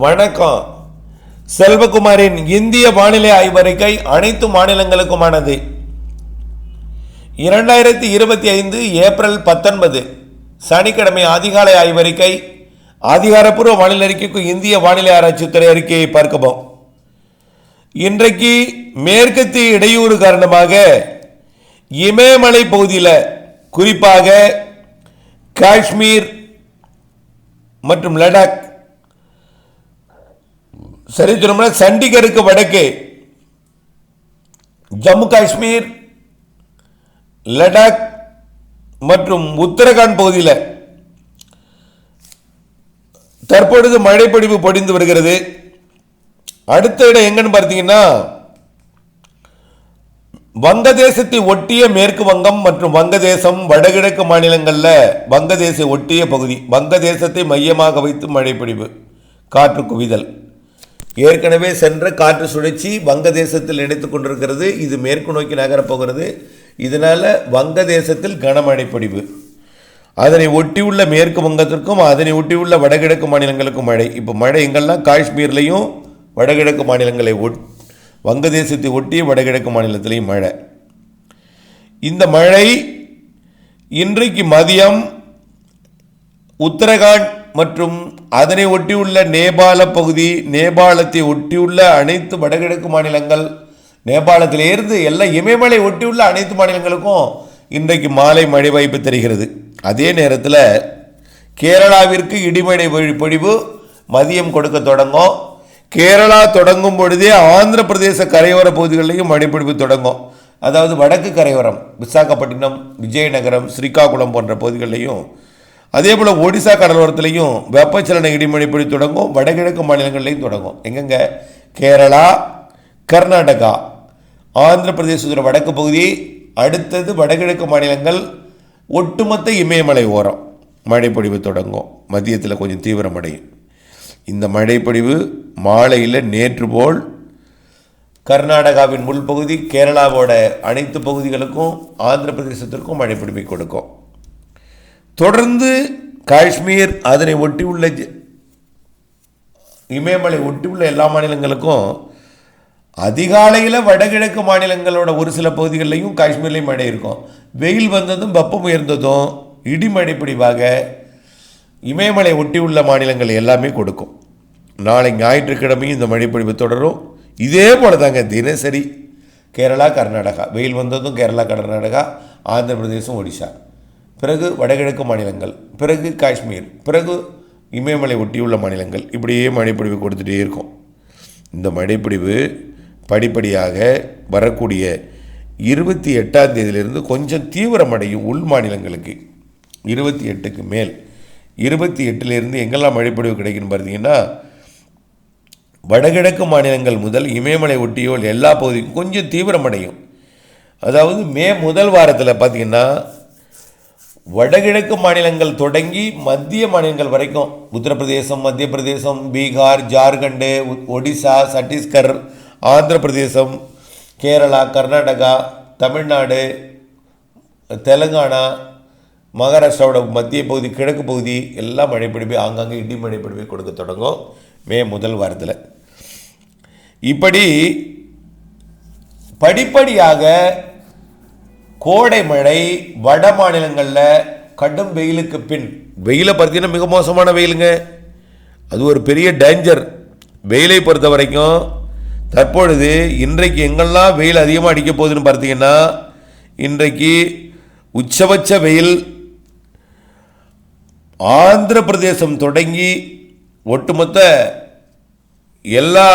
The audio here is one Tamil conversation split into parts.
வணக்கம். செல்வகுமாரின் இந்திய வானிலை ஆய்வறிக்கை அனைத்து மாநிலங்களுக்குமானது. 2025 ஏப்ரல் 19 சனிக்கிழமை அதிகாலை ஆய்வறிக்கை. அதிகாரப்பூர்வ வானிலை அறிக்கைக்கு இந்திய வானிலை ஆராய்ச்சித்துறை அறிக்கையை பார்க்கப்போம். இன்றைக்கு மேற்கத்திய இடையூறு காரணமாக இமயமலை பகுதியில் குறிப்பாக காஷ்மீர் மற்றும் லடாக், சரி சொல்லும்னா சண்டிகருக்கு வடக்கே ஜம்மு காஷ்மீர், லடாக் மற்றும் உத்தரகாண்ட் பகுதியில் தற்பொழுது மழைப்பொழிவு பொழிந்து வருகிறது. அடுத்த இடம் எங்கன்னு பார்த்தீங்கன்னா வங்கதேசத்தை ஒட்டிய மேற்கு வங்கம் மற்றும் வங்கதேசம் வடகிழக்கு மாநிலங்களில் வங்கதேசத்தை ஒட்டிய பகுதி, வங்கதேசத்தை மையமாக வைத்து மழைப்பொழிவு, காற்று குவிதல். ஏற்கனவே சென்ற காற்று சுழற்சி வங்கதேசத்தில் இணைத்துக் கொண்டிருக்கிறது. இது மேற்கு நோக்கி நகரப்போகிறது. இதனால் வங்கதேசத்தில் கனமழை பொழிவு. அதனை ஒட்டியுள்ள மேற்கு வங்கத்திற்கும் அதனை ஒட்டியுள்ள வடகிழக்கு மாநிலங்களுக்கும் மழை. இப்போ மழை எங்கெல்லாம் காஷ்மீர்லையும் வடகிழக்கு மாநிலங்களை வங்கதேசத்தை ஒட்டிய வடகிழக்கு மாநிலத்திலையும் மழை. இந்த மழை இன்றைக்கு மதியம் உத்தரகாண்ட் மற்றும் அதனை ஒட்டியுள்ள நேபாள பகுதி, நேபாளத்தை ஒட்டியுள்ள அனைத்து வடகிழக்கு மாநிலங்கள், நேபாளத்திலிருந்து எல்லாம் இமயமலை ஒட்டியுள்ள அனைத்து மாநிலங்களுக்கும் இன்றைக்கு மாலை மழை வாய்ப்பு தெரிகிறது. அதே நேரத்தில் கேரளாவிற்கு இடிமழை பொழிவு மதியம் கொடுக்க தொடங்கும். கேரளா தொடங்கும் பொழுதே ஆந்திர பிரதேச கரையோர பகுதிகளிலையும் மழைப்பொழிவு தொடங்கும். அதாவது வடக்கு கரையோரம் விசாகப்பட்டினம், விஜயநகரம், ஸ்ரீகாகுளம் போன்ற பகுதிகளிலையும், அதே போல் ஒடிசா கடலோரத்திலையும் வெப்பச்சலன இடிமழை பொழிவு தொடங்கும். வடகிழக்கு மாநிலங்கள்லையும் தொடங்கும். எங்கெங்க? கேரளா, கர்நாடகா, ஆந்திர பிரதேசத்தோட வடக்கு பகுதி, அடுத்தது வடகிழக்கு மாநிலங்கள், ஒட்டுமொத்த இமயமலை ஓரம் மழைப்பொழிவு தொடங்கும். மதியத்தில் கொஞ்சம் தீவிரமடையும். இந்த மழைப்பொழிவு மாலையில் நேற்று போல் கர்நாடகாவின் உள்பகுதி, கேரளாவோட அனைத்து பகுதிகளுக்கும் ஆந்திர பிரதேசத்திற்கும் மழைப்பொழிவை கொடுக்கும். தொடர்ந்து காஷ்மீர் அதனை ஒட்டியுள்ள இமயமலை ஒட்டியுள்ள எல்லா மாநிலங்களுக்கும் அதிகாலையில் வடகிழக்கு மாநிலங்களோட ஒரு சில பகுதிகளிலையும் காஷ்மீர்லேயும் மழை இருக்கும். வெயில் வந்ததும் வெப்பம் உயர்ந்ததும் இடிமழை பொழிவாக இமயமலை ஒட்டியுள்ள மாநிலங்கள் எல்லாமே கொடுக்கும். நாளை ஞாயிற்றுக்கிழமையும் இந்த மழைப்பொழிவு தொடரும். இதே போல தாங்க தினசரி கேரளா, கர்நாடகா, வெயில் வந்ததும் கேரளா, கர்நாடகா, ஆந்திர பிரதேசம், ஒடிசா, பிறகு வடகிழக்கு மாநிலங்கள், பிறகு காஷ்மீர், பிறகு இமயமலை ஒட்டியுள்ள மாநிலங்கள், இப்படியே மழைப்பொழிவு கொடுத்துட்டே இருக்கும். இந்த மழைப்பொழிவு படிப்படியாக வரக்கூடிய 28ஆம் தேதியிலிருந்து கொஞ்சம் தீவிரமடையும். உள் மாநிலங்களுக்கு 28க்கு மேல், 28லிருந்து எங்கெல்லாம் மழைப்பொழிவு கிடைக்குன்னு பார்த்தீங்கன்னா வடகிழக்கு மாநிலங்கள் முதல் இமயமலை ஒட்டியோ எல்லா பகுதிக்கும் கொஞ்சம் தீவிரமடையும். அதாவது மே முதல் வாரத்தில் பார்த்திங்கன்னா வடகிழக்கு மாநிலங்கள் தொடங்கி மத்திய மாநிலங்கள் வரைக்கும், உத்தரப்பிரதேசம், மத்திய பிரதேசம், பீகார், ஜார்க்கண்டு, ஒடிசா, சத்தீஸ்கர், ஆந்திர பிரதேசம், கேரளா, கர்நாடகா, தமிழ்நாடு, தெலுங்கானா, மகாராஷ்டிராவோட மத்திய பகுதி, கிழக்கு பகுதி எல்லாம் மழைப்பொழிவு, ஆங்காங்கே இடி மழைப்பொழிவு கொடுக்க தொடங்கும் மே முதல் வாரத்தில். இப்படி படிப்படியாக கோடை மழை வட மாநிலங்களில் கடும் வெயிலுக்கு பின், வெயிலை பார்த்தீங்கன்னா மிக மோசமான வெயிலுங்க, அது ஒரு பெரிய டேஞ்சர். வெயிலை பொறுத்த வரைக்கும் தற்பொழுது இன்றைக்கு எங்கெல்லாம் வெயில் அதிகமாக அடிக்க போகுதுன்னு பார்த்தீங்கன்னா இன்றைக்கு உச்சபட்ச வெயில் ஆந்திர பிரதேசம் தொடங்கி ஒட்டுமொத்த எல்லா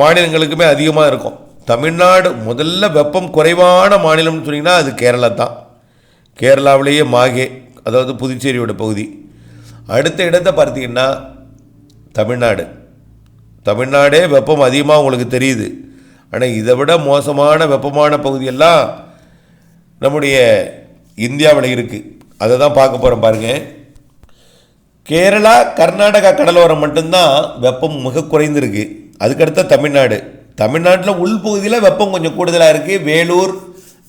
மாநிலங்களுக்குமே அதிகமாக இருக்கும். தமிழ்நாடு முதல்ல வெப்பம் குறைவான மாநிலம்னு சொன்னீங்கன்னா அது கேரளா தான். கேரளாவிலேயே மாகே, அதாவது புதுச்சேரியோட பகுதி. அடுத்த இடத்தை பார்த்தீங்கன்னா தமிழ்நாடு. தமிழ்நாடே வெப்பம் அதிகமாக உங்களுக்கு தெரியுது. ஆனால் இதை விட மோசமான வெப்பமான பகுதியெல்லாம் நம்முடைய இந்தியாவில் இருக்குது. அதை தான் பார்க்க போகிறோம் பாருங்கள். கேரளா, கர்நாடகா கடலோரம் மட்டும்தான் வெப்பம் மிக குறைந்திருக்கு. அதுக்கடுத்த தமிழ்நாடு. தமிழ்நாட்டில் உள்பகுதியில் வெப்பம் கொஞ்சம் கூடுதலாக இருக்குது. வேலூர்,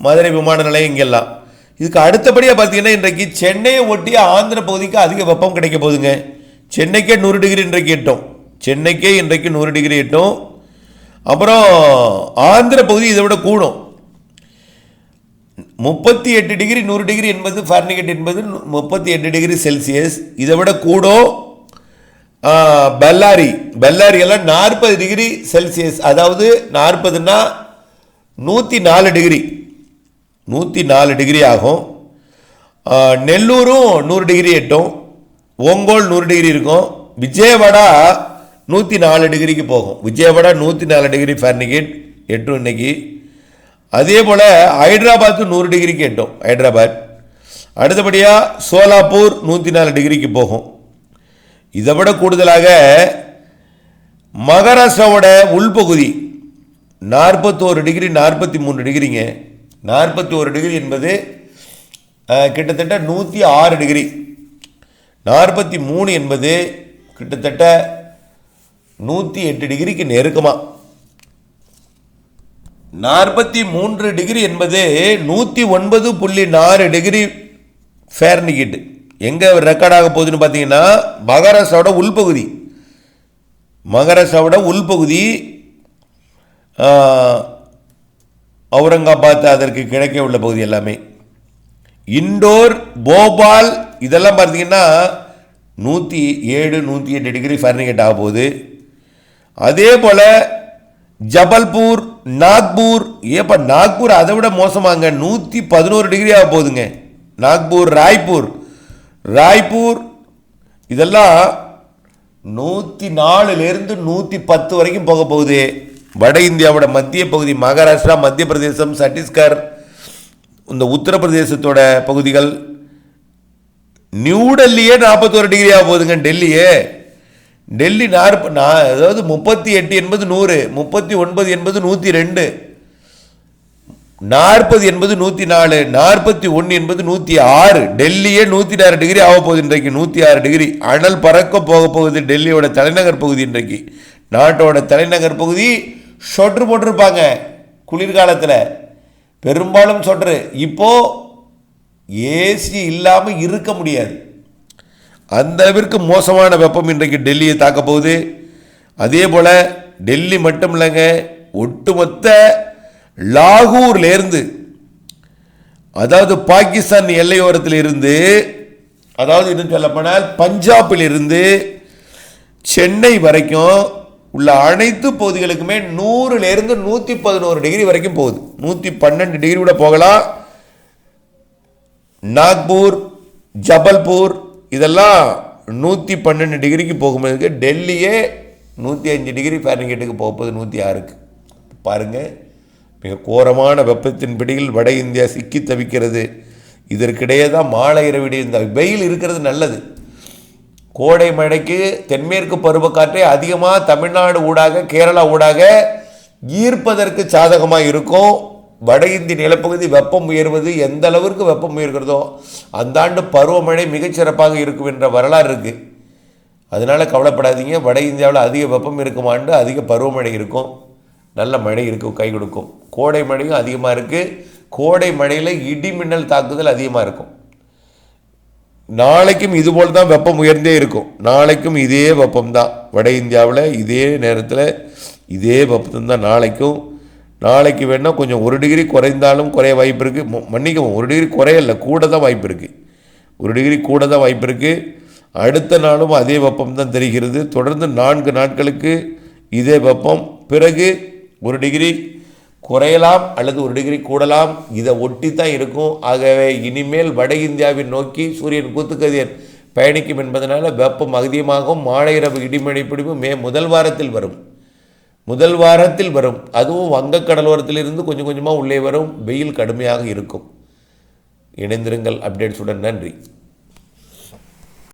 மதுரை விமான நிலையம் இங்கெல்லாம். இதுக்கு அடுத்தபடியாக பார்த்தீங்கன்னா இன்றைக்கு சென்னையை ஒட்டிய ஆந்திர பகுதிக்கு அதிக வெப்பம் கிடைக்க போகுதுங்க. சென்னைக்கே 100 டிகிரி இன்றைக்கு எட்டும். சென்னைக்கே இன்றைக்கு 100 டிகிரி எட்டும். அப்புறம் ஆந்திர பகுதி இதை விட கூடும். 38 டிகிரி 100 டிகிரி என்பது ஃபாரன்ஹீட் என்பது 38 டிகிரி செல்சியஸ். இதை விட கூடும் பெல்லாரி எல்லாம் 40 டிகிரி செல்சியஸ். அதாவது 40னா 104 டிகிரி 104 டிகிரி ஆகும். நெல்லூரும் 100 டிகிரி எட்டும். ஒங்கோல் 100 டிகிரி இருக்கும். விஜயவாடா 104 டிகிரிக்கு போகும். விஜயவாடா 104 டிகிரி ஃபாரன்ஹீட் எட்டும் இன்னைக்கு. அதே போல் ஹைதராபாத்து 100 டிகிரிக்கு எட்டும் ஹைதராபாத். அடுத்தபடியாக சோலாப்பூர் 104 டிகிரிக்கு போகும். இதை விட கூடுதலாக மகாராஷ்டிராவோட உள்பகுதி 41 டிகிரி 43 டிகிரிங்க. 41 டிகிரி என்பது கிட்டத்தட்ட 106 டிகிரி. 43 என்பது கிட்டத்தட்ட 108 டிகிரிக்கு நெருக்கமாக. 43 டிகிரி என்பது 109.4 டிகிரி ஃபாரன்ஹீட். எங்கே ரெக்கார்டாக போகுதுன்னு பார்த்தீங்கன்னா மகாராஷ்டிராவோட உள்பகுதி அவுரங்காபாத் அதற்கு கிழக்கே உள்ள பகுதி எல்லாமே. இண்டோர், போபால் இதெல்லாம் பார்த்தீங்கன்னா 107 108 டிகிரி ஃபாரன்ஹீட் ஆக போகுது. அதே போல் ஜபல்பூர், நாக்பூர், நாக்பூர் அதை விட மோசமாங்க, 111 டிகிரி ஆக போகுதுங்க. நாக்பூர், ராய்ப்பூர் இதெல்லாம் 104லேருந்து 110 வரைக்கும் போக போகுது. வட இந்தியாவோட மத்திய பகுதி மகாராஷ்டிரா, மத்திய பிரதேசம், சத்தீஸ்கர், இந்த உத்தரப்பிரதேசத்தோட பகுதிகள், நியூ டெல்லியே 41 டிகிரி ஆக போகுதுங்க. டெல்லி அதாவது 38 என்பது 100, 39 என்பது 102, 40 என்பது 104, 41 என்பது 106. டெல்லியே 106 டிகிரி ஆக போகுது இன்றைக்கு. 106 டிகிரி அனல் பறக்க போக போகுது. டெல்லியோட தலைநகர் பகுதி இன்றைக்கு. நாட்டோட தலைநகர் பகுதி சொட்ரு போட்டிருப்பாங்க குளிர்காலத்தில், பெரும்பாலும் சொட்ரு. இப்போ ஏசி இல்லாமல் இருக்க முடியாது. அந்த அளவிற்கு மோசமான வெப்பம் இன்றைக்கு டெல்லியை தாக்க போகுது. அதே போல் டெல்லி மட்டும் இல்லைங்க, ஒட்டுமொத்த லாகூர்லேருந்து, அதாவது பாகிஸ்தான் எல்லையோரத்தில் இருந்து, அதாவது இன்னும் சொல்லப்போனால் பஞ்சாபில் இருந்து சென்னை வரைக்கும் உள்ள அனைத்து பகுதிகளுக்குமே 100லேருந்து 111 டிகிரி வரைக்கும் போகுது. 112 டிகிரி கூட போகலாம். நாக்பூர், ஜபல்பூர் இதெல்லாம் 112 டிகிரிக்கு போகும்போது டெல்லியே 105 டிகிரி ஃபாரன்ஹீட்டுக்கு போகும்போது 106க்கு. பாருங்கள், மிக கோரமான வெப்பத்தின் பிடியில் வட இந்தியா சிக்கி தவிக்கிறது. இதற்கிடையே தான் மாலை இரவிடைய இந்த வெயில் இருக்கிறது நல்லது. கோடை மழைக்கு தென்மேற்கு பருவக்காற்றே அதிகமாக தமிழ்நாடு ஊடாக கேரளா ஊடாக ஈர்ப்பதற்கு சாதகமாக இருக்கும். வட இந்திய நிலப்பகுதி வெப்பம் உயர்வது எந்த அளவிற்கு வெப்பம் உயர்கிறதோ அந்த ஆண்டு பருவமழை மிகச்சிறப்பாக இருக்கும் என்ற வரலாறு இருக்குது. அதனால் கவலைப்படாதீங்க. வட இந்தியாவில் அதிக வெப்பம் இருக்கும் ஆண்டு அதிக பருவமழை இருக்கும், நல்ல மழை இருக்கும், கை கொடுக்கும். கோடை மழையும் அதிகமாக இருக்குது. கோடை மழையில் இடி மின்னல் தாக்குதல் அதிகமாக இருக்கும். நாளைக்கும் இதுபோல் தான் வெப்பம் உயர்ந்தே இருக்கும். நாளைக்கும் இதே வெப்பம்தான் வட இந்தியாவில், இதே நேரத்தில் இதே வெப்பம் தான் நாளைக்கும். நாளைக்கு வேணால் கொஞ்சம் 1 டிகிரி குறைந்தாலும் குறைய வாய்ப்பு இருக்குது. மன்னிக்கவும், 1 டிகிரி குறையல, கூட தான் வாய்ப்பு இருக்குது. 1 டிகிரி கூட தான் வாய்ப்பு இருக்குது. அடுத்த நாளும் அதே வெப்பம் தான் தெரிகிறது. தொடர்ந்து 4 நாட்களுக்கு இதே வெப்பம். பிறகு 1 டிகிரி குறையலாம் அல்லது 1 டிகிரி கூடலாம். இதை ஒட்டி தான் இருக்கும். ஆகவே இனிமேல் வட இந்தியாவை நோக்கி சூரியன் கூத்துக்கதிர் பயணிக்கும் என்பதனால வெப்பம் அதிகமாகும். மாலை இரவு இடிமழை பிடிப்பு முதல் வாரத்தில் வரும். அதுவும் வங்கக்கடலோரத்திலிருந்து கொஞ்சம் கொஞ்சமாக உள்ளே வரும். வெயில் கடுமையாக இருக்கும். இணைந்திருங்கள் அப்டேட்ஸுடன். நன்றி.